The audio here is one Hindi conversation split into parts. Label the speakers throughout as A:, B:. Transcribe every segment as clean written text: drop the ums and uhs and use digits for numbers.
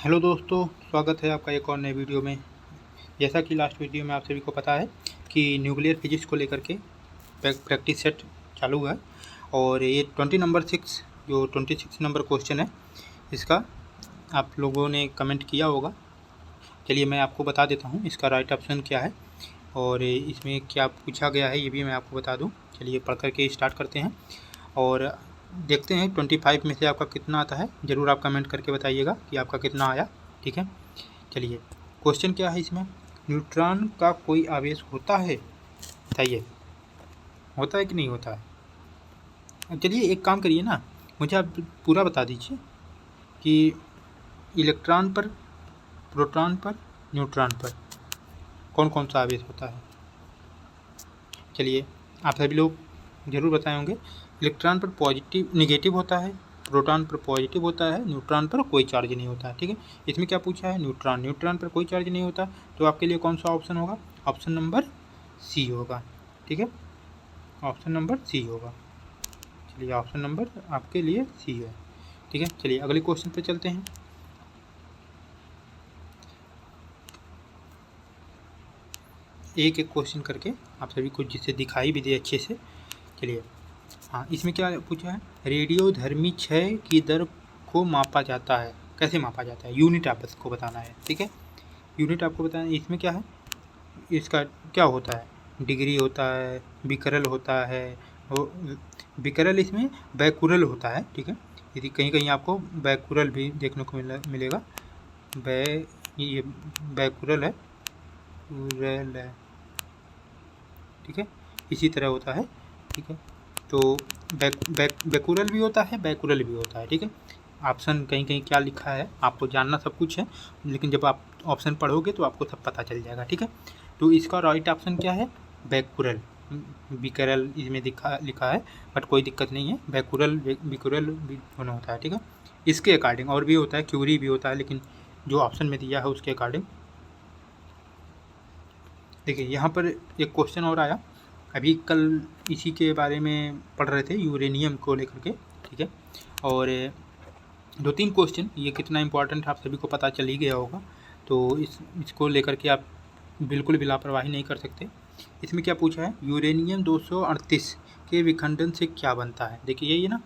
A: हेलो दोस्तों, स्वागत है आपका एक और नए वीडियो में। जैसा कि लास्ट वीडियो में आप सभी को पता है कि न्यूक्लियर फिजिक्स को लेकर के प्रैक्टिस सेट चालू है और ये 26 नंबर क्वेश्चन है। इसका आप लोगों ने कमेंट किया होगा। चलिए मैं आपको बता देता हूँ इसका राइट ऑप्शन क्या है और इसमें क्या पूछा गया है ये भी मैं आपको बता दूँ। चलिए पढ़ करके स्टार्ट करते हैं और देखते हैं 25 में से आपका कितना आता है। ज़रूर आप कमेंट करके बताइएगा कि आपका कितना आया। ठीक है, चलिए क्वेश्चन क्या है इसमें, न्यूट्रॉन का कोई आवेश होता है, बताइए होता है कि नहीं होता है। अब चलिए एक काम करिए ना, मुझे आप पूरा बता दीजिए कि इलेक्ट्रॉन पर, प्रोटॉन पर, न्यूट्रॉन पर कौन कौन सा आवेश होता है। चलिए आप सभी लोग ज़रूर बताए होंगे। इलेक्ट्रॉन पर पॉजिटिव नेगेटिव होता है, प्रोटॉन पर पॉजिटिव होता है, न्यूट्रॉन पर कोई चार्ज नहीं होता है। ठीक है, इसमें क्या पूछा है, न्यूट्रॉन पर कोई चार्ज नहीं होता, तो आपके लिए कौन सा ऑप्शन होगा, ऑप्शन नंबर सी होगा। ठीक है, ऑप्शन नंबर सी होगा। चलिए ऑप्शन नंबर आपके लिए सी है। ठीक है, चलिए अगले क्वेश्चन पर चलते हैं। एक एक क्वेश्चन करके आप सभी को जिससे दिखाई भी दे अच्छे से। चलिए हाँ, इसमें क्या पूछा है, रेडियोधर्मी क्षय की दर को मापा जाता है, कैसे मापा जाता है, यूनिट आपको बताना है। ठीक है, यूनिट आपको बताना है। इसमें क्या है, इसका क्या होता है, डिग्री होता है, बिकरल होता है, वो बिकरल इसमें बैकुरल होता है। ठीक है, यदि कहीं कहीं आपको बैकुरल भी देखने को मिलेगा। ये बैकुरल है, कुरल है। ठीक है, इसी तरह होता है। ठीक है, तो बैकुरल भी होता है, बैकुरल भी होता है। ठीक है, ऑप्शन कहीं कहीं क्या लिखा है आपको जानना सब कुछ है, लेकिन जब आप ऑप्शन पढ़ोगे तो आपको सब पता चल जाएगा। ठीक है, तो इसका राइट ऑप्शन क्या है, बैकुरल। बिकरल इसमें लिखा है बट कोई दिक्कत नहीं है, बैकुरल बिकुरल भी होना होता है। ठीक है, इसके अकॉर्डिंग और भी होता है, क्यूरी भी होता है, लेकिन जो ऑप्शन में दिया है उसके अकॉर्डिंग। देखिए यहाँ पर एक क्वेश्चन और आया, अभी कल इसी के बारे में पढ़ रहे थे, यूरेनियम को लेकर के। ठीक है, और 2-3 क्वेश्चन, ये कितना इम्पोर्टेंट आप सभी को पता चल ही गया होगा, तो इसको लेकर के आप बिल्कुल भी लापरवाही नहीं कर सकते। इसमें क्या पूछा है, यूरेनियम 238 के विखंडन से क्या बनता है। देखिए यही है ना,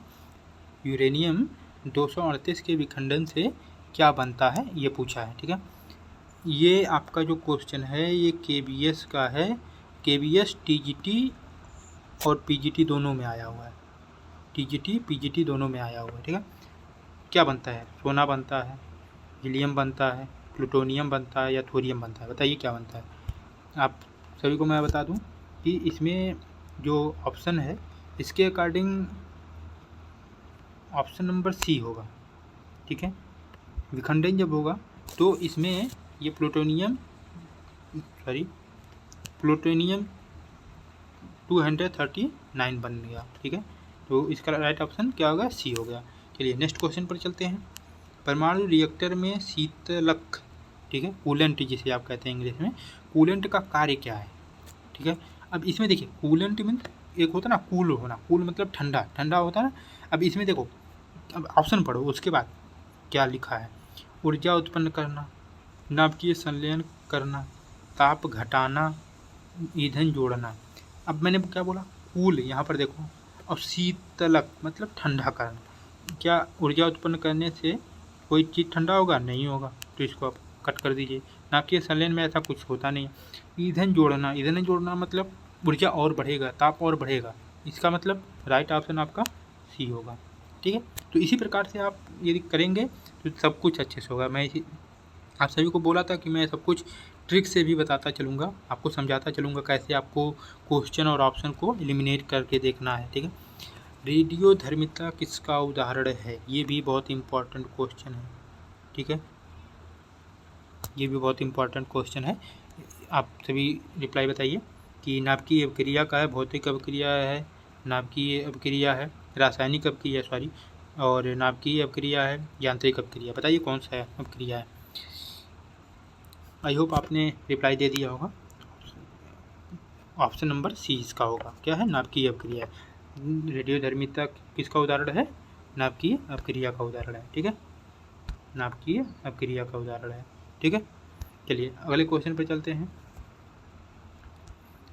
A: यूरेनियम 238 के विखंडन से क्या बनता है, ये पूछा है। ठीक है, ये आपका जो क्वेश्चन है ये KBS का है, KBS TGT और PGT दोनों में आया हुआ है, TGT PGT दोनों में आया हुआ है। ठीक है, क्या बनता है, सोना बनता है, हीलियम बनता है, प्लूटोनियम बनता है या थोरियम बनता है, बताइए क्या बनता है। आप सभी को मैं बता दूं कि इसमें जो ऑप्शन है इसके अकॉर्डिंग ऑप्शन नंबर सी होगा। ठीक है, विखंडन जब होगा तो इसमें ये प्लूटोनियम 239 बन गया। ठीक है, तो इसका राइट ऑप्शन क्या होगा, सी हो गया। चलिए नेक्स्ट क्वेश्चन पर चलते हैं। परमाणु रिएक्टर में शीतलक, ठीक है, कूलेंट जिसे आप कहते हैं इंग्लिश में, कूलेंट का कार्य क्या है। ठीक है, अब इसमें देखिए कूलेंट मीन्स एक होता ना कूल होना, कूल मतलब ठंडा, ठंडा होता है ना। अब इसमें देखो, अब ऑप्शन पढ़ो उसके बाद क्या लिखा है, ऊर्जा उत्पन्न करना, नाभिकीय संलयन करना, ताप घटाना, ईंधन जोड़ना। अब मैंने क्या बोला, कूल, यहाँ पर देखो, और शीतलक मतलब ठंडा करना। क्या ऊर्जा उत्पन्न करने से कोई चीज़ ठंडा होगा, नहीं होगा, तो इसको आप कट कर दीजिए। नाभिकीय संलयन में ऐसा कुछ होता नहीं है। ईंधन जोड़ना मतलब ऊर्जा और बढ़ेगा, ताप और बढ़ेगा, इसका मतलब राइट ऑप्शन आपका सी होगा। ठीक है, तो इसी प्रकार से आप यदि करेंगे तो सब कुछ अच्छे से होगा। मैं आप सभी को बोला था कि मैं सब कुछ ट्रिक से भी बताता चलूँगा, आपको समझाता चलूँगा कैसे आपको क्वेश्चन और ऑप्शन को एलिमिनेट करके देखना है। ठीक है, रेडियोधर्मिता किसका उदाहरण है, ये भी बहुत इम्पोर्टेंट क्वेश्चन है। ठीक है, ये भी बहुत इम्पोर्टेंट क्वेश्चन है। आप सभी रिप्लाई बताइए कि नाभिकीय अभिक्रिया का है, भौतिक अभिक्रिया है, नाभिकीय अभिक्रिया है, रासायनिक अभिक्रिया सॉरी, और नाभिकीय अभिक्रिया है, यांत्रिक अभिक्रिया, बताइए कौन सा अभिक्रिया है। आई होप आपने रिप्लाई दे दिया होगा। ऑप्शन नंबर सी इसका होगा, क्या है, नाभिकीय अभिक्रिया। रेडियोधर्मिता किसका उदाहरण है, नाभिकीय अभिक्रिया का उदाहरण है। ठीक है, नाभिकीय अभिक्रिया का उदाहरण है। ठीक है, चलिए अगले क्वेश्चन पर चलते हैं।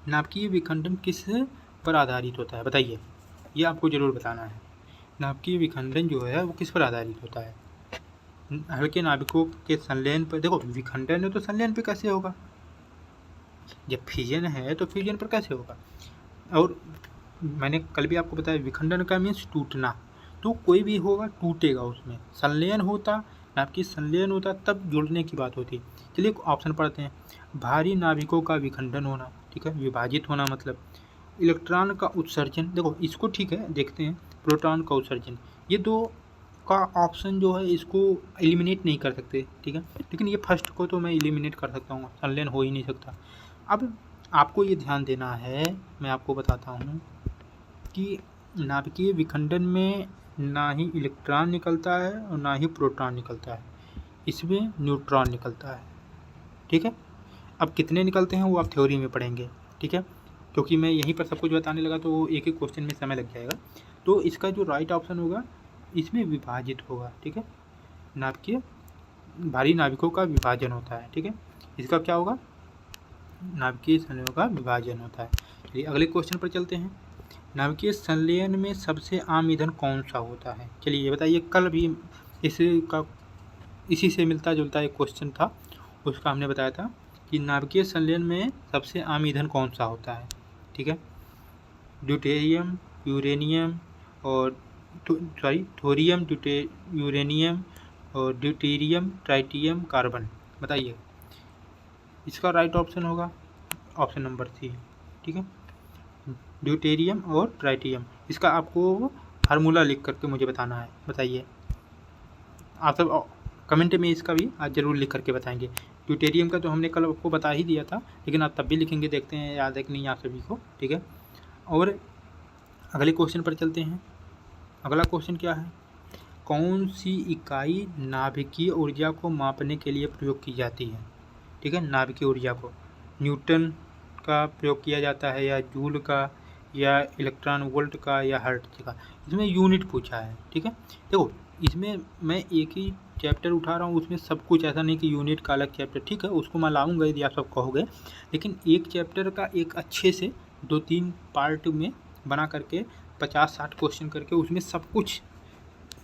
A: नाभिकीय विखंडन किस पर आधारित होता है, बताइए, ये आपको जरूर बताना है। नाभिकीय विखंडन जो है वो किस पर आधारित होता है? हल्के नाभिकों के संलयन पर। देखो विखंडन है तो संलयन पे कैसे होगा, जब फिजन है तो फ्यूजन पर कैसे होगा। और मैंने कल भी आपको बताया विखंडन का मीन्स टूटना, तो कोई भी होगा टूटेगा, उसमें संलयन होता, नाभिकीय संलयन होता तब जुड़ने की बात होती। चलिए ऑप्शन पढ़ते हैं। भारी नाभिकों का विखंडन होना, ठीक है, विभाजित होना मतलब। इलेक्ट्रॉन का उत्सर्जन, देखो इसको ठीक है देखते हैं, प्रोटॉन का उत्सर्जन, ये दो का ऑप्शन जो है इसको एलिमिनेट नहीं कर सकते, ठीक है, लेकिन ये फर्स्ट को तो मैं एलिमिनेट कर सकता हूँ, संलयन हो ही नहीं सकता। अब आपको ये ध्यान देना है, मैं आपको बताता हूँ कि नाभिकीय विखंडन में ना ही इलेक्ट्रॉन निकलता है और ना ही प्रोटॉन निकलता है, इसमें न्यूट्रॉन निकलता है। ठीक है, अब कितने निकलते हैं वो आप थ्योरी में पढ़ेंगे, ठीक है, क्योंकि मैं यहीं पर सब कुछ बताने लगा तो एक एक क्वेश्चन में समय लग जाएगा। तो इसका जो राइट ऑप्शन होगा इसमें विभाजित होगा, ठीक है, नाभिकीय भारी नाभिकों का विभाजन होता है, ठीक है, इसका क्या होगा, नाभिकीय संलयनों का विभाजन होता है। चलिए अगले क्वेश्चन पर चलते हैं। नाभिकीय संलयन में सबसे आम ईंधन कौन सा होता है? चलिए ये बताइए, कल भी इसी से मिलता जुलता एक क्वेश्चन था, उसका हमने बताया था कि नाभिकीय संलयन में सबसे आम ईंधन कौन सा होता है, ठीक है, ड्यूटेरियम, यूरेनियम और थोरियम, यूरेनियम और ड्यूटेरियम, ट्राइटियम, कार्बन। बताइए, इसका राइट ऑप्शन होगा ऑप्शन नंबर सी, ठीक है, ड्यूटेरियम और ट्राइटियम। इसका आपको फार्मूला लिख करके मुझे बताना है, बताइए। आप सब कमेंट में इसका भी आज ज़रूर लिख करके बताएंगे। ड्यूटेरियम का तो हमने कल आपको बता ही दिया था, लेकिन आप तब भी लिखेंगे, देखते हैं याद है कि नहीं आप सभी को, ठीक है। और अगले क्वेश्चन पर चलते हैं। अगला क्वेश्चन क्या है, कौन सी इकाई नाभिकीय ऊर्जा को मापने के लिए प्रयोग की जाती है? ठीक है, नाभिकीय ऊर्जा को न्यूटन का प्रयोग किया जाता है या जूल का या इलेक्ट्रॉन वोल्ट का या हर्ट्ज का, इसमें यूनिट पूछा है, ठीक है। देखो इसमें मैं एक ही चैप्टर उठा रहा हूँ, उसमें सब कुछ ऐसा नहीं कि यूनिट का अलग चैप्टर, ठीक है, उसको मैं लाऊंगा यदि आप सब कहोगे, लेकिन एक चैप्टर का एक अच्छे से 2-3 पार्ट में बना करके 50-60 क्वेश्चन करके उसमें सब कुछ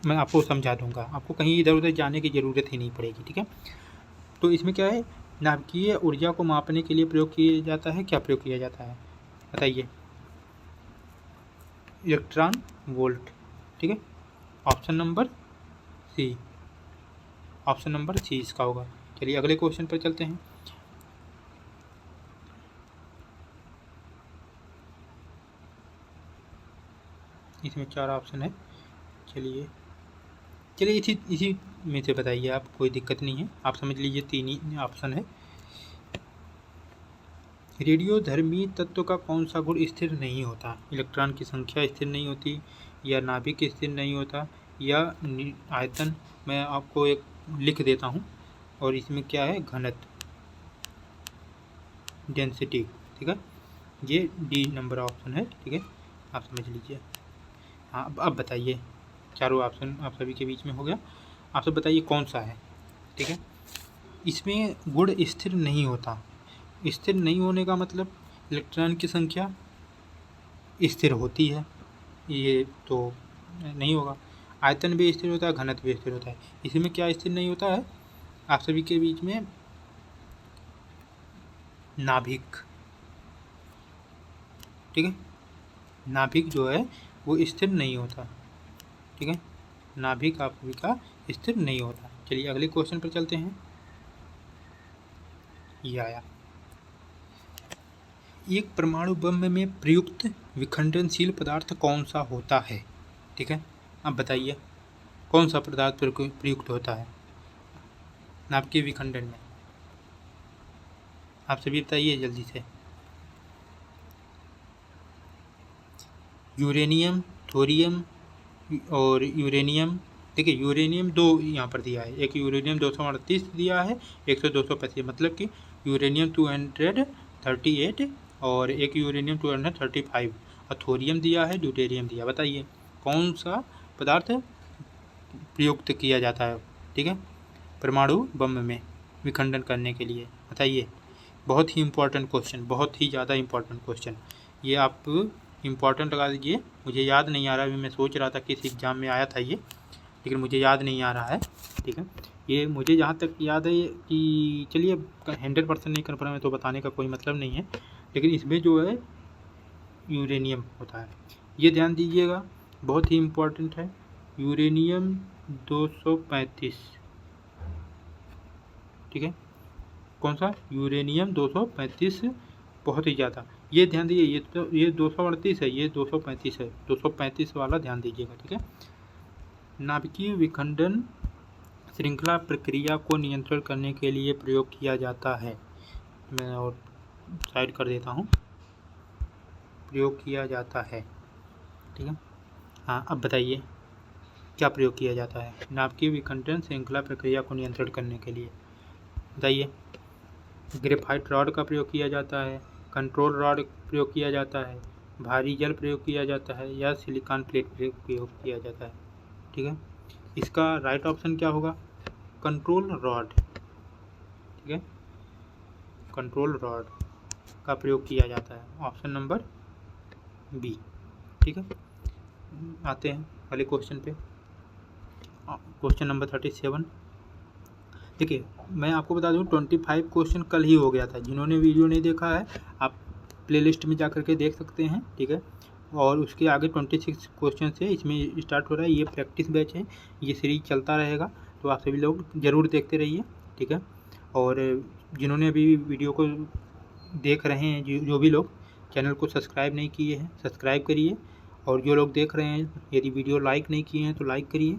A: मैं आपको समझा दूंगा, आपको कहीं इधर उधर जाने की ज़रूरत ही नहीं पड़ेगी, ठीक है। तो इसमें क्या है, नाभिकीय ऊर्जा को मापने के लिए प्रयोग किया जाता है, क्या प्रयोग किया जाता है बताइए, इलेक्ट्रॉन वोल्ट, ठीक है, option number C, option number C इसका होगा। चलिए अगले क्वेश्चन पर चलते हैं। इसमें 4 ऑप्शन है, चलिए इसी में से बताइए आप, कोई दिक्कत नहीं है, आप समझ लीजिए 3 ही ऑप्शन है। रेडियोधर्मी तत्व का कौन सा गुण स्थिर नहीं होता? इलेक्ट्रॉन की संख्या स्थिर नहीं होती, या नाभिक स्थिर नहीं होता, या आयतन। मैं आपको एक लिख देता हूँ, और इसमें क्या है, घनत्व, डेंसिटी, ठीक है, ये डी नंबर ऑप्शन है, ठीक है, आप समझ लीजिए। हाँ अब बताइए, चारों ऑप्शन आप सभी के बीच में हो गया, आप सब बताइए कौन सा है, ठीक है। इसमें गुण स्थिर नहीं होता, स्थिर नहीं होने का मतलब इलेक्ट्रॉन की संख्या स्थिर होती है, ये तो नहीं होगा। आयतन भी स्थिर होता है, घनत्व भी स्थिर होता है, इसमें क्या स्थिर नहीं होता है आप सभी के बीच में, नाभिक, ठीक है, नाभिक जो है वो स्थिर नहीं होता, ठीक है, नाभिक आप सभी का स्थिर नहीं होता। चलिए अगले क्वेश्चन पर चलते हैं। ये आया, एक परमाणु बम में प्रयुक्त विखंडनशील पदार्थ कौन सा होता है? ठीक है, अब बताइए कौन सा पदार्थ प्रयुक्त होता है नाभिकीय विखंडन में, आप सभी बताइए जल्दी से। यूरेनियम, थोरियम और यूरेनियम। देखिए यूरेनियम 2 यहाँ पर दिया है, एक यूरेनियम 238 दिया है, एक 225, मतलब कि यूरेनियम 238 और एक यूरेनियम 235, और थोरियम दिया है, ड्यूटेरियम दिया। बताइए कौन सा पदार्थ प्रयुक्त किया जाता है, ठीक है। परमाणु बम में विखंडन करने के लिए? बताइए। बहुत ही इम्पोर्टेंट क्वेश्चन, बहुत ही ज़्यादा इम्पोर्टेंट क्वेश्चन। ये आप इम्पोर्टेंट लगा दीजिए। मुझे याद नहीं आ रहा, अभी मैं सोच रहा था किस एग्ज़ाम में आया था ये, लेकिन मुझे याद नहीं आ रहा है। ठीक है, ये मुझे जहाँ तक याद है कि चलिए 100% नहीं कन्फर्म है तो बताने का कोई मतलब नहीं है, लेकिन इसमें जो है यूरेनियम होता है, ये ध्यान दीजिएगा, बहुत ही इम्पोर्टेंट है। यूरेनियम 235, ठीक है, कौन सा? यूरेनियम 235, बहुत ही ज़्यादा, ये ध्यान दीजिए। ये 238 है, ये 235 है, 235 वाला ध्यान दीजिएगा। ठीक है, नाभिकीय विखंडन श्रृंखला प्रक्रिया को नियंत्रण करने के लिए प्रयोग किया जाता है। मैं और साइड कर देता हूँ, प्रयोग किया जाता है। ठीक है, हाँ, अब बताइए क्या प्रयोग किया जाता है नाभिकीय विखंडन श्रृंखला प्रक्रिया को नियंत्रण करने के लिए? बताइए। ग्रेफाइट रॉड का प्रयोग किया जाता है, कंट्रोल रॉड प्रयोग किया जाता है, भारी जल प्रयोग किया जाता है, या सिलिकॉन प्लेट प्रयोग किया जाता है? ठीक है, इसका राइट ऑप्शन क्या होगा? Control rod. ठीक है, कंट्रोल रॉड का प्रयोग किया जाता है, ऑप्शन नंबर बी। ठीक है, आते हैं अगले क्वेश्चन पे, क्वेश्चन नंबर 37। देखिए, मैं आपको बता दूं 25 क्वेश्चन कल ही हो गया था। जिन्होंने वीडियो नहीं देखा है आप प्लेलिस्ट में जा कर के देख सकते हैं। ठीक है, और उसके आगे 26 क्वेश्चन से इसमें स्टार्ट हो रहा है। ये प्रैक्टिस बैच है, ये सीरीज चलता रहेगा, तो आप सभी लोग ज़रूर देखते रहिए। ठीक है, और जिन्होंने अभी वीडियो को देख रहे हैं, जो भी लोग चैनल को सब्सक्राइब नहीं किए हैं सब्सक्राइब करिए, और जो लोग देख रहे हैं यदि वीडियो लाइक नहीं किए हैं तो लाइक करिए,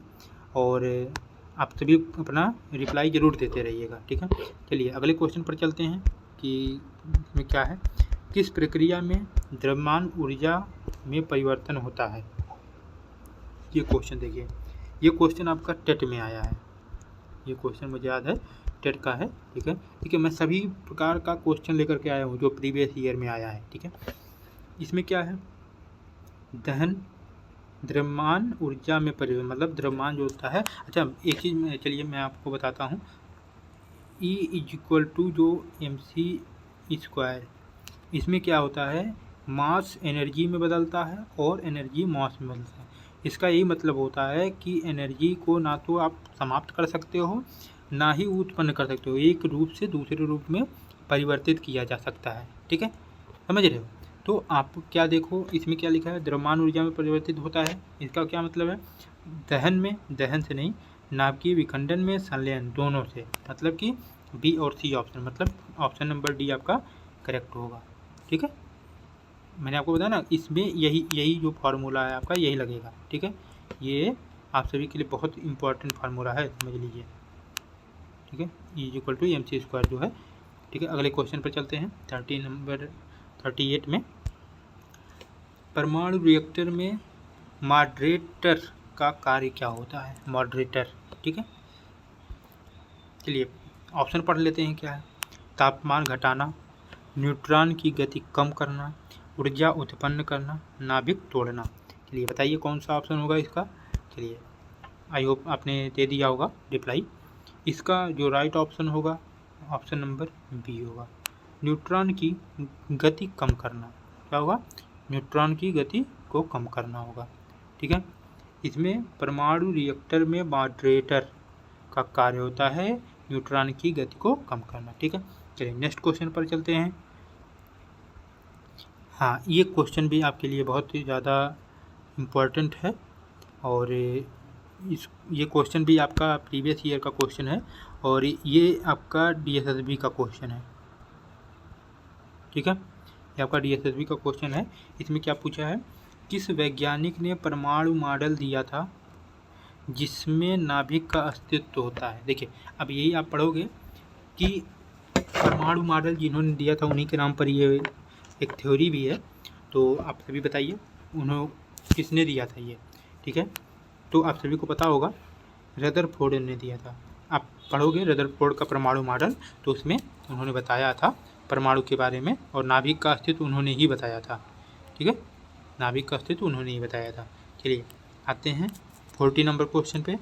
A: और आप सभी अपना रिप्लाई ज़रूर देते रहिएगा। ठीक है, चलिए अगले क्वेश्चन पर चलते हैं कि इसमें क्या है। किस प्रक्रिया में द्रव्यमान ऊर्जा में परिवर्तन होता है? ये क्वेश्चन देखिए, ये क्वेश्चन आपका टेट में आया है। ये क्वेश्चन मुझे याद है टेट का है। ठीक है, मैं सभी प्रकार का क्वेश्चन लेकर के आया हूँ जो प्रीवियस ईयर में आया है। ठीक है, इसमें क्या है, दहन द्रव्यमान ऊर्जा में परिवर्तन, मतलब द्रव्यमान जो होता है। अच्छा, एक चीज़ में चलिए मैं आपको बताता हूँ, E = जो mc², इसमें क्या होता है, मास एनर्जी में बदलता है और एनर्जी मास में बदलता है। इसका यही मतलब होता है कि एनर्जी को ना तो आप समाप्त कर सकते हो ना ही उत्पन्न कर सकते हो, एक रूप से दूसरे रूप में परिवर्तित किया जा सकता है। ठीक है, समझ रहे हो? तो आप क्या देखो, इसमें क्या लिखा है, द्रव्यमान ऊर्जा में परिवर्तित होता है। इसका क्या मतलब है, दहन से नहीं, नाभिकीय विखंडन में संलयन, दोनों से, मतलब कि बी और सी ऑप्शन, मतलब ऑप्शन नंबर डी आपका करेक्ट होगा। ठीक है, मैंने आपको बताया ना, इसमें यही जो फार्मूला है आपका यही लगेगा। ठीक है, ये आप सभी के लिए बहुत इंपॉर्टेंट फार्मूला है, समझ लीजिए। ठीक है, E = mc² जो है। ठीक है, अगले क्वेश्चन पर चलते हैं 38 में। परमाणु रिएक्टर में मॉडरेटर का कार्य क्या होता है? मॉडरेटर। ठीक है, चलिए ऑप्शन पढ़ लेते हैं क्या है। तापमान घटाना, न्यूट्रॉन की गति कम करना, ऊर्जा उत्पन्न करना, नाभिक तोड़ना। चलिए बताइए कौन सा ऑप्शन होगा इसका। चलिए, आई होप आपने दे दिया होगा रिप्लाई। इसका जो राइट ऑप्शन होगा ऑप्शन नंबर बी होगा, न्यूट्रॉन की गति कम करना। क्या होगा? न्यूट्रॉन की गति को कम करना होगा। ठीक है, इसमें परमाणु रिएक्टर में मॉडरेटर का कार्य होता है न्यूट्रॉन की गति को कम करना। ठीक है, चलिए नेक्स्ट क्वेश्चन पर चलते हैं। हाँ, ये क्वेश्चन भी आपके लिए बहुत ही ज़्यादा इम्पोर्टेंट है, और ये क्वेश्चन भी आपका प्रीवियस ईयर का क्वेश्चन है, और ये आपका DSSB का क्वेश्चन है। ठीक है, ये आपका DSSB का क्वेश्चन है। इसमें क्या पूछा है, किस वैज्ञानिक ने परमाणु मॉडल दिया था जिसमें नाभिक का अस्तित्व होता है? देखिए, अब यही आप पढ़ोगे कि परमाणु मॉडल जिन्होंने दिया था उन्हीं के नाम पर ये एक थ्योरी भी है, तो आप सभी बताइए उन्होंने किसने दिया था ये। ठीक है, तो आप सभी को पता होगा रदरफोर्ड ने दिया था। आप पढ़ोगे रदरफोर्ड का परमाणु मॉडल, तो उसमें उन्होंने बताया था परमाणु के बारे में, और नाभिक का अस्तित्व उन्होंने ही बताया था। ठीक है, नाभिक का अस्तित्व उन्होंने ही बताया था। चलिए आते हैं 40 नंबर क्वेश्चन पे।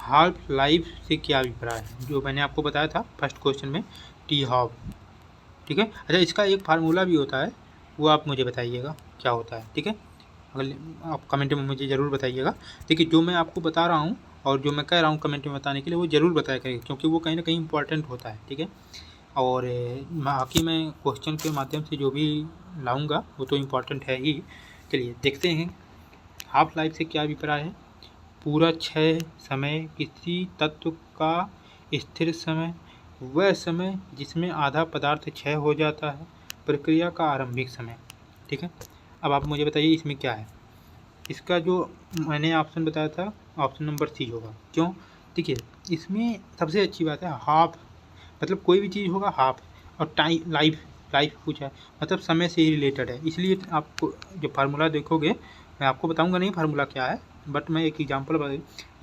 A: हाफ लाइफ से क्या अभिप्राय है, जो मैंने आपको बताया था फर्स्ट क्वेश्चन में, टी हाफ, ठीक है। अच्छा, इसका एक फार्मूला भी होता है, वो आप मुझे बताइएगा क्या होता है, ठीक है। अगले आप कमेंट में मुझे ज़रूर बताइएगा। देखिए, जो मैं आपको बता रहा हूँ और जो मैं कह रहा हूँ कमेंट में बताने के लिए, वो ज़रूर बताया करें, क्योंकि वो कहीं ना कहीं इंपॉर्टेंट होता है, ठीक है। और बाकी मैं क्वेश्चन के माध्यम से जो भी लाऊंगा वो तो इम्पॉर्टेंट है ही। चलिए देखते हैं, हाफ लाइफ से क्या अभिप्राय है। पूरा क्षय समय, किसी तत्व का स्थिर समय, वह समय जिसमें आधा पदार्थ क्षय हो जाता है, प्रक्रिया का आरंभिक समय, ठीक है। अब आप मुझे बताइए इसमें क्या है। इसका जो मैंने ऑप्शन बताया था, ऑप्शन नंबर सी होगा। क्यों? देखिए, इसमें सबसे अच्छी बात है हाफ, मतलब कोई भी चीज़ होगा हाफ, और टाइम लाइफ, लाइफ पूछा है मतलब समय से ही रिलेटेड है, इसलिए आपको जो फार्मूला देखोगे, मैं आपको बताऊंगा नहीं फार्मूला क्या है, बट मैं एक एग्जांपल बता,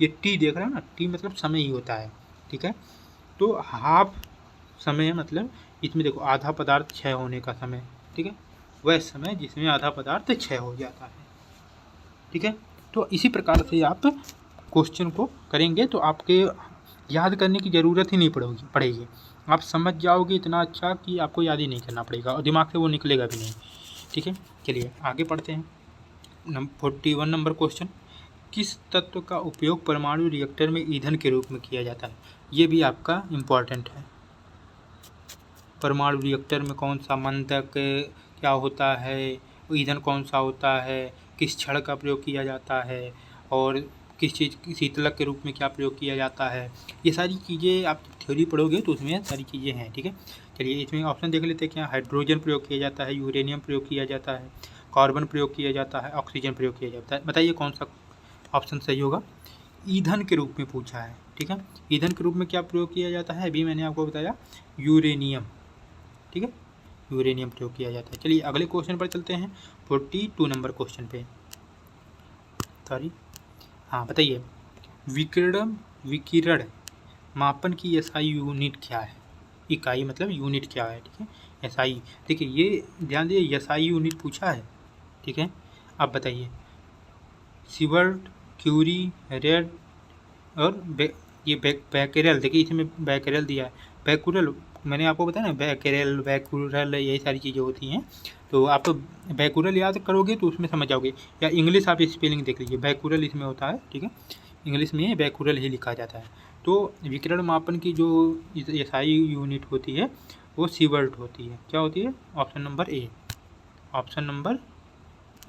A: ये टी देख रहे हो ना, टी मतलब समय ही होता है, ठीक है। तो हाफ समय मतलब इसमें देखो आधा पदार्थ क्षय होने का समय, ठीक है, वह समय जिसमें आधा पदार्थ क्षय हो जाता है, ठीक है। तो इसी प्रकार से आप क्वेश्चन को करेंगे तो आपके याद करने की ज़रूरत ही नहीं पड़ेगी, आप समझ जाओगे इतना अच्छा कि आपको याद ही नहीं करना पड़ेगा और दिमाग से वो निकलेगा भी नहीं, ठीक है। चलिए आगे पढ़ते हैं। 41 नंबर क्वेश्चन, किस तत्व का उपयोग परमाणु रिएक्टर में ईंधन के रूप में किया जाता है। ये भी आपका इम्पॉर्टेंट है। परमाणु रिएक्टर में कौन सा मंदक क्या होता है, ईंधन कौन सा होता है, किस क्षण का प्रयोग किया जाता है, और किस चीज़ शीतलक के रूप में क्या प्रयोग किया जाता है, ये सारी चीज़ें आप थ्योरी पढ़ोगे तो उसमें सारी चीज़ें हैं, ठीक है। चलिए इसमें ऑप्शन देख लेते हैं। क्या हाइड्रोजन प्रयोग किया जाता है, यूरेनियम प्रयोग किया जाता है, कार्बन प्रयोग किया जाता है, ऑक्सीजन प्रयोग किया जाता है। बताइए कौन सा ऑप्शन सही होगा। ईंधन के रूप में पूछा है, ठीक है। ईंधन के रूप में क्या प्रयोग किया जाता है, अभी मैंने आपको बताया यूरेनियम, ठीक है, यूरेनियम प्रयोग किया जाता है। चलिए अगले क्वेश्चन पर चलते हैं, 42 नंबर क्वेश्चन पे। सॉरी, हाँ बताइए, विकिरण मापन की एसआई यूनिट क्या है। इकाई मतलब यूनिट क्या है, ठीक है, एसआई। देखिए ये ध्यान दीजिए, एसआई यूनिट पूछा है, ठीक है। अब बताइए, सिबर्ट, क्यूरी, रेड और ये बैकेरल, देखिए इसमें बैकेरल दिया है, बैकुरल, मैंने आपको बताया ना, बैकेरल बैकुरल यही सारी चीज़ें होती हैं। तो आप बैकुरल याद करोगे तो उसमें समझ जाओगे, या इंग्लिश आप स्पेलिंग देख लीजिए, बैकुरल इसमें होता है, ठीक है, इंग्लिश में बैकुरल ही लिखा जाता है। तो विकिरण मापन की जो एसआई यूनिट होती है वो सिबर्ट होती है। क्या होती है? Option number A, option number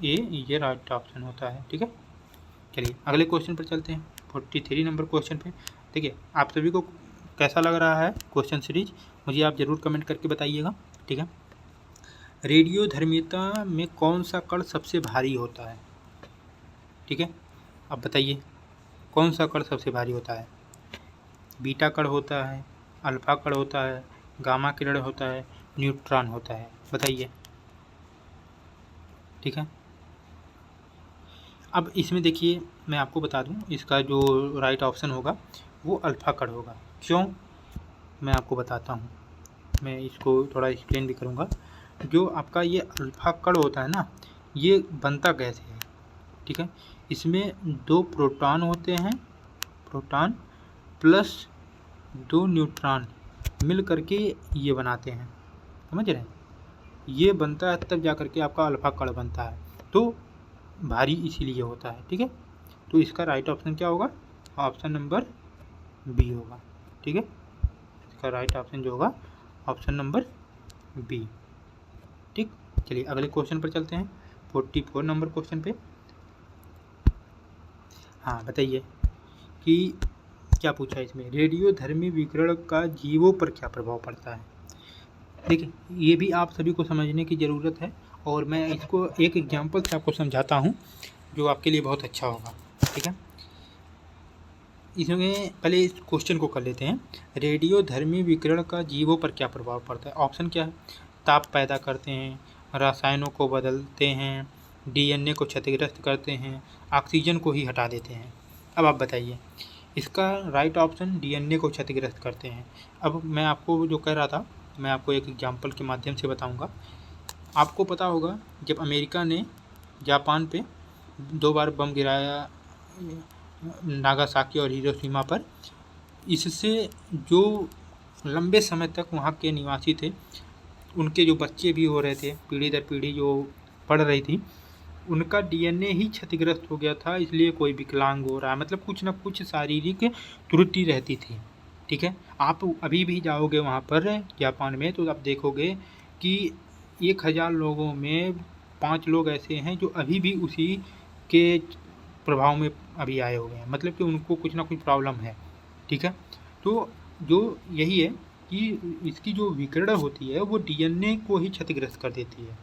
A: A ये राइट ऑप्शन होता है, ठीक है। चलिए अगले क्वेश्चन पर चलते हैं, 43 नंबर क्वेश्चन पे। देखिए आप सभी को कैसा लग रहा है क्वेश्चन सीरीज, मुझे आप ज़रूर कमेंट करके बताइएगा, ठीक है। रेडियोधर्मिता में कौन सा कण सबसे भारी होता है, ठीक है। अब बताइए कौन सा कण सबसे भारी होता है। बीटा कण होता है, अल्फा कण होता है, गामा किरण होता है, न्यूट्रॉन होता है, बताइए, ठीक है। अब इसमें देखिए मैं आपको बता दूं, इसका जो राइट ऑप्शन होगा वो अल्फा कण होगा। क्यों, मैं आपको बताता हूँ, मैं इसको थोड़ा एक्सप्लेन भी करूँगा। जो आपका ये अल्फा कण होता है ना, ये बनता कैसे है, ठीक है। इसमें 2 प्रोटॉन होते हैं, प्रोटॉन प्लस 2 न्यूट्रॉन मिल करके ये बनाते हैं, समझ रहे हैं, ये बनता है, तब जा करके आपका अल्फा कण बनता है। तो भारी इसीलिए होता है, ठीक है। तो इसका राइट ऑप्शन क्या होगा, ऑप्शन नंबर बी होगा, ठीक है। इसका राइट ऑप्शन जो होगा ऑप्शन नंबर बी, ठीक। चलिए अगले क्वेश्चन पर चलते हैं, 44 नंबर क्वेश्चन पे। हाँ बताइए कि क्या पूछा है इसमें, रेडियोधर्मी विकिरण का जीवों पर क्या प्रभाव पड़ता है। देखिए ये भी आप सभी को समझने की ज़रूरत है, और मैं इसको एक एग्जांपल से आपको समझाता हूँ जो आपके लिए बहुत अच्छा होगा, ठीक है। इसमें पहले इस क्वेश्चन को कर लेते हैं, रेडियोधर्मी विकिरण का जीवों पर क्या प्रभाव पड़ता है। ऑप्शन क्या है, ताप पैदा करते हैं, रसायनों को बदलते हैं, डीएनए को क्षतिग्रस्त करते हैं, ऑक्सीजन को ही हटा देते हैं। अब आप बताइए, इसका राइट ऑप्शन डीएनए को क्षतिग्रस्त करते हैं। अब मैं आपको जो कह रहा था, मैं आपको एक एग्जाम्पल के माध्यम से बताऊँगा। आपको पता होगा जब अमेरिका ने जापान पे 2 बार बम गिराया नागासाकी और हिरोशिमा पर। इससे जो लंबे समय तक वहाँ के निवासी थे, उनके जो बच्चे भी हो रहे थे, पीढ़ी दर पीढ़ी जो पढ़ रही थी, उनका डीएनए ही क्षतिग्रस्त हो गया था, इसलिए कोई विकलांग हो रहा है, मतलब कुछ ना कुछ शारीरिक त्रुटि रहती थी। ठीक है, आप अभी भी जाओगे वहाँ पर जापान में तो आप देखोगे कि 1000 लोगों में 5 लोग ऐसे हैं जो अभी भी उसी के प्रभाव में अभी आए हुए हैं, मतलब कि उनको कुछ ना कुछ प्रॉब्लम है। ठीक है, तो जो यही है कि इसकी जो विकिरण होती है वो डीएनए को ही क्षतिग्रस्त कर देती है।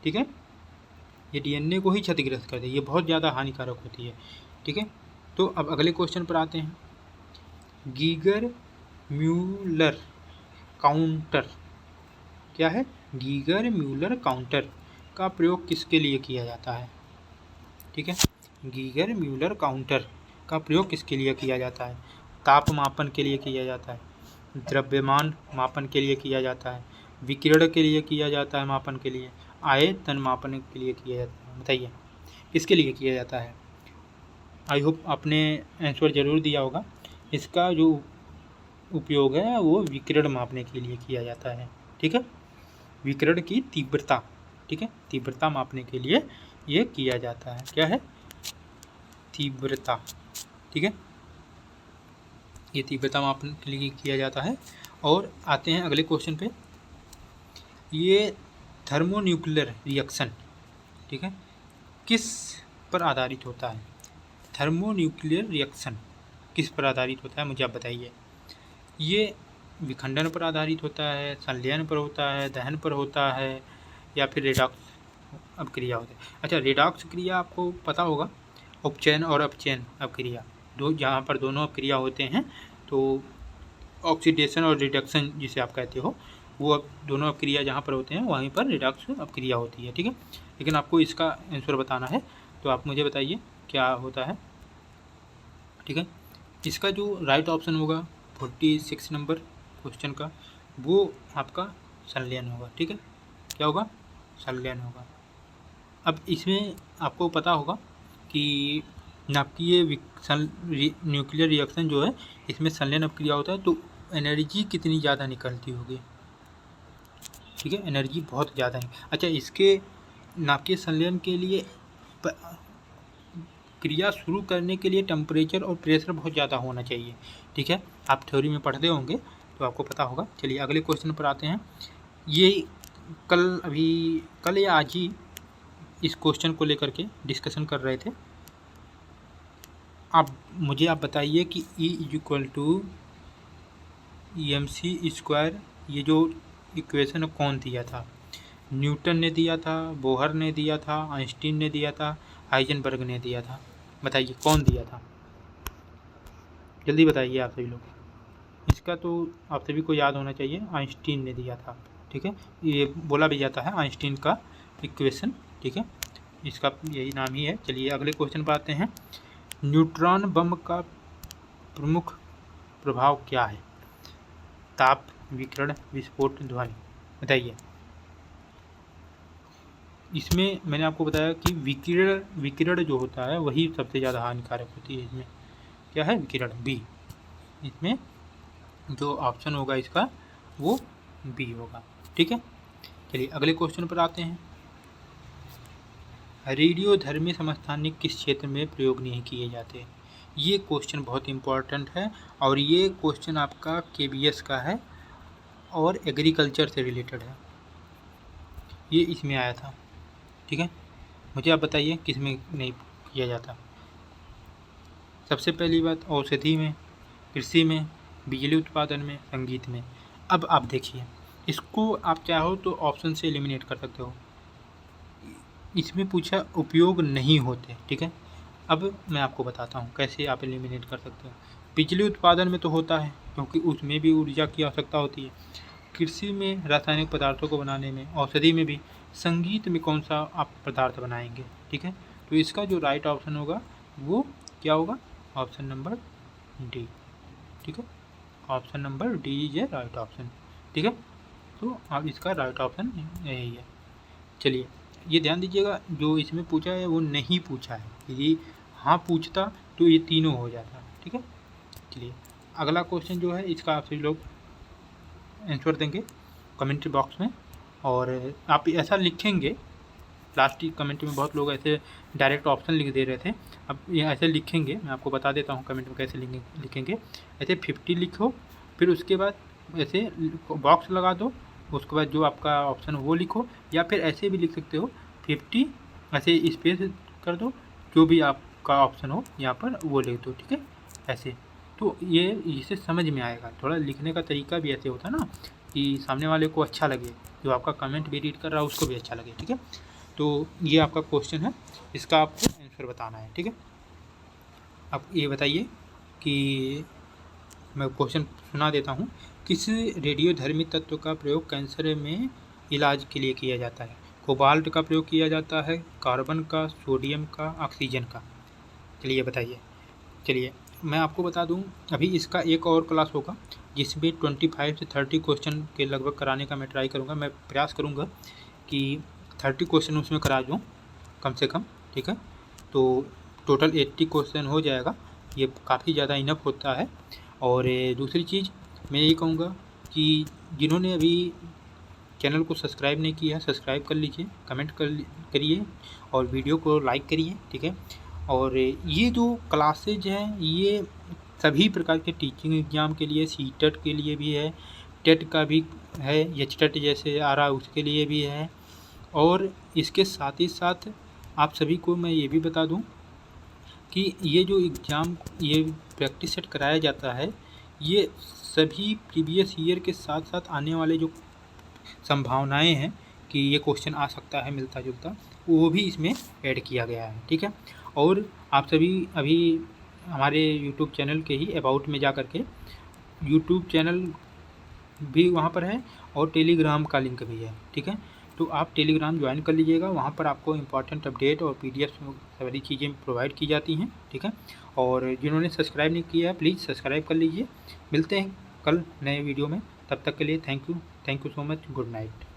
A: ठीक है, ये डीएनए को ही क्षतिग्रस्त कर देती है, ये बहुत ज़्यादा हानिकारक होती है। ठीक है, तो अब अगले क्वेश्चन पर आते हैं। गीगर म्यूलर काउंटर क्या है? गीगर म्यूलर काउंटर का प्रयोग किसके लिए किया जाता है? ठीक है, गीगर म्यूलर काउंटर का प्रयोग किसके लिए किया जाता है? ताप मापन के लिए किया जाता है, द्रव्यमान मापन के लिए किया जाता है, विकिरण के लिए किया जाता है मापन के लिए, आयतन मापन के लिए किया जाता है। बताइए किसके लिए किया जाता है? आई होप आपने आंसर जरूर दिया होगा। इसका जो उपयोग है वो विकिरण मापने के लिए किया जाता है। ठीक है, विकिरण की तीव्रता, ठीक है, तीव्रता मापने के लिए ये किया जाता है। क्या है? तीव्रता। ठीक है, ये तीव्रता मापने के लिए किया जाता है। और आते हैं अगले क्वेश्चन पे। ये थर्मोन्यूक्लियर रिएक्शन, ठीक है, किस पर आधारित होता है? थर्मोन्यूक्लियर रिएक्शन किस पर आधारित होता है, मुझे आप बताइए। ये विखंडन पर आधारित होता है, संलयन पर होता है, दहन पर होता है, या फिर रेडॉक्स अपक्रिया होता है? अच्छा, रेडॉक्स क्रिया आपको पता होगा, उपचयन और अपचयन अपक्रिया, दो जहाँ पर दोनों अपक्रिया होते हैं, तो ऑक्सीडेशन और रिडक्शन जिसे आप कहते हो, वो दोनों अपक्रिया जहाँ पर होते हैं वहीं पर रेडॉक्स अपक्रिया होती है। ठीक है, लेकिन आपको इसका आंसर बताना है, तो आप मुझे बताइए क्या होता है। ठीक है, इसका जो राइट ऑप्शन होगा 46 नंबर क्वेश्चन का, वो आपका संलयन होगा। ठीक है, क्या होगा? संलयन होगा। अब इसमें आपको पता होगा कि आपकी ये न्यूक्लियर रिएक्शन जो है, इसमें संलयन अपक्रिया होता है, तो एनर्जी कितनी ज़्यादा निकलती होगी? ठीक है, एनर्जी बहुत ज़्यादा है। अच्छा, इसके नाभिकीय संलयन के लिए क्रिया शुरू करने के लिए टेम्परेचर और प्रेशर बहुत ज़्यादा होना चाहिए। ठीक है, आप थ्योरी में पढ़ते होंगे तो आपको पता होगा। चलिए अगले क्वेश्चन पर आते हैं। ये कल या आज ही इस क्वेश्चन को लेकर के डिस्कशन कर रहे थे। आप बताइए कि E = mc², ये जो इक्वेशन कौन दिया था? न्यूटन ने दिया था, बोहर ने दिया था, आइंस्टीन ने दिया था, हाइजेनबर्ग ने दिया था? बताइए कौन दिया था, जल्दी बताइए आप सभी लोग। इसका तो आप सभी को याद होना चाहिए, आइंस्टीन ने दिया था। ठीक है, ये बोला भी जाता है आइंस्टीन का इक्वेशन। ठीक है, इसका यही नाम ही है। चलिए अगले क्वेश्चन पर आते हैं। न्यूट्रॉन बम का प्रमुख प्रभाव क्या है? ताप, विकिरण, विस्फोट, ध्वनि? बताइए। इसमें मैंने आपको बताया कि विकिरण जो होता है वही सबसे ज़्यादा हानिकारक होती है। इसमें क्या है? विकिरण, बी। इसमें जो ऑप्शन होगा इसका वो बी होगा। ठीक है, चलिए अगले क्वेश्चन पर आते हैं। रेडियोधर्मी समस्थानिक किस क्षेत्र में प्रयोग नहीं किए जाते? ये क्वेश्चन बहुत इंपॉर्टेंट है, और ये क्वेश्चन आपका KBS का है और एग्रीकल्चर से रिलेटेड है। ये इसमें आया था। ठीक है, मुझे आप बताइए किस में नहीं किया जाता? सबसे पहली बात, औषधि में, कृषि में, बिजली उत्पादन में, संगीत में। अब आप देखिए, इसको आप चाहो तो ऑप्शन से एलिमिनेट कर सकते हो। इसमें पूछा उपयोग नहीं होते। ठीक है, अब मैं आपको बताता हूँ कैसे आप एलिमिनेट कर सकते हो। बिजली उत्पादन में तो होता है, क्योंकि उसमें भी ऊर्जा की आवश्यकता होती है। कृषि में रासायनिक पदार्थों को बनाने में, औषधि में भी। संगीत में कौन सा आप पदार्थ बनाएंगे? ठीक है, तो इसका जो राइट ऑप्शन होगा वो क्या होगा? Option number D. ठीक है, option number D is a right option. ठीक है, तो अब इसका राइट ऑप्शन यही है। चलिए ये ध्यान दीजिएगा, जो इसमें पूछा है वो नहीं पूछा है। यदि हाँ पूछता तो ये तीनों हो जाता। ठीक है, चलिए अगला क्वेश्चन जो है इसका आप सभी लोग आंसर देंगे कमेंट्री बॉक्स में, और आप ऐसा लिखेंगे। लास्ट कमेंट में बहुत लोग ऐसे डायरेक्ट ऑप्शन लिख दे रहे थे, अब ये ऐसे लिखेंगे, मैं आपको बता देता हूँ कमेंट में कैसे लिखेंगे। ऐसे 50 लिखो, फिर उसके बाद ऐसे बॉक्स लगा दो, उसके बाद जो आपका ऑप्शन वो लिखो, या फिर ऐसे भी लिख सकते हो 50 ऐसे स्पेस कर दो, जो भी आपका ऑप्शन हो यहाँ पर वो लिख दो। ठीक है, ऐसे तो ये इसे समझ में आएगा। थोड़ा लिखने का तरीका भी ऐसे होता है ना कि सामने वाले को अच्छा लगे, जो आपका कमेंट भी रीड कर रहा है उसको भी अच्छा लगे। ठीक है, तो ये आपका क्वेश्चन है, इसका आपको आंसर बताना है। ठीक है, अब ये बताइए कि मैं क्वेश्चन सुना देता हूँ। किस रेडियोधर्मी तत्व का प्रयोग कैंसर में इलाज के लिए किया जाता है? कोबाल्ट का प्रयोग किया जाता है, कार्बन का, सोडियम का, ऑक्सीजन का? चलिए बताइए। चलिए मैं आपको बता दूं, अभी इसका एक और क्लास होगा जिसमें 25 से 30 क्वेश्चन के लगभग कराने का मैं ट्राई करूँगा। मैं प्रयास करूँगा कि 30 क्वेश्चन उसमें करा दूँ कम से कम। ठीक है, तो टोटल 80 क्वेश्चन हो जाएगा, ये काफ़ी ज़्यादा इनफ होता है। और दूसरी चीज़ मैं ये कहूँगा कि जिन्होंने अभी चैनल को सब्सक्राइब नहीं किया सब्सक्राइब कर लीजिए, कमेंट करिए और वीडियो को लाइक करिए। ठीक है, और ये जो क्लासेज हैं ये सभी प्रकार के टीचिंग एग्ज़ाम के लिए, सीटेट के लिए भी है, टेट का भी है, एचटेट जैसे आ रहा है उसके लिए भी है। और इसके साथ ही साथ आप सभी को मैं ये भी बता दूं कि ये जो एग्ज़ाम ये प्रैक्टिस सेट कराया जाता है, ये सभी प्रीवियस ईयर के साथ साथ आने वाले जो संभावनाएं हैं कि ये क्वेश्चन आ सकता है मिलता जुलता, वो भी इसमें ऐड किया गया है। ठीक है, और आप सभी अभी हमारे यूट्यूब चैनल के ही अबाउट में जा कर के यूट्यूब चैनल भी वहाँ पर है और टेलीग्राम का लिंक भी है। ठीक है, तो आप टेलीग्राम ज्वाइन कर लीजिएगा, वहाँ पर आपको इंपॉर्टेंट अपडेट और PDF सारी चीज़ें प्रोवाइड की जाती हैं। ठीक है, और जिन्होंने सब्सक्राइब नहीं किया है प्लीज़ सब्सक्राइब कर लीजिए। मिलते हैं कल नए वीडियो में, तब तक के लिए thank you so much, good night.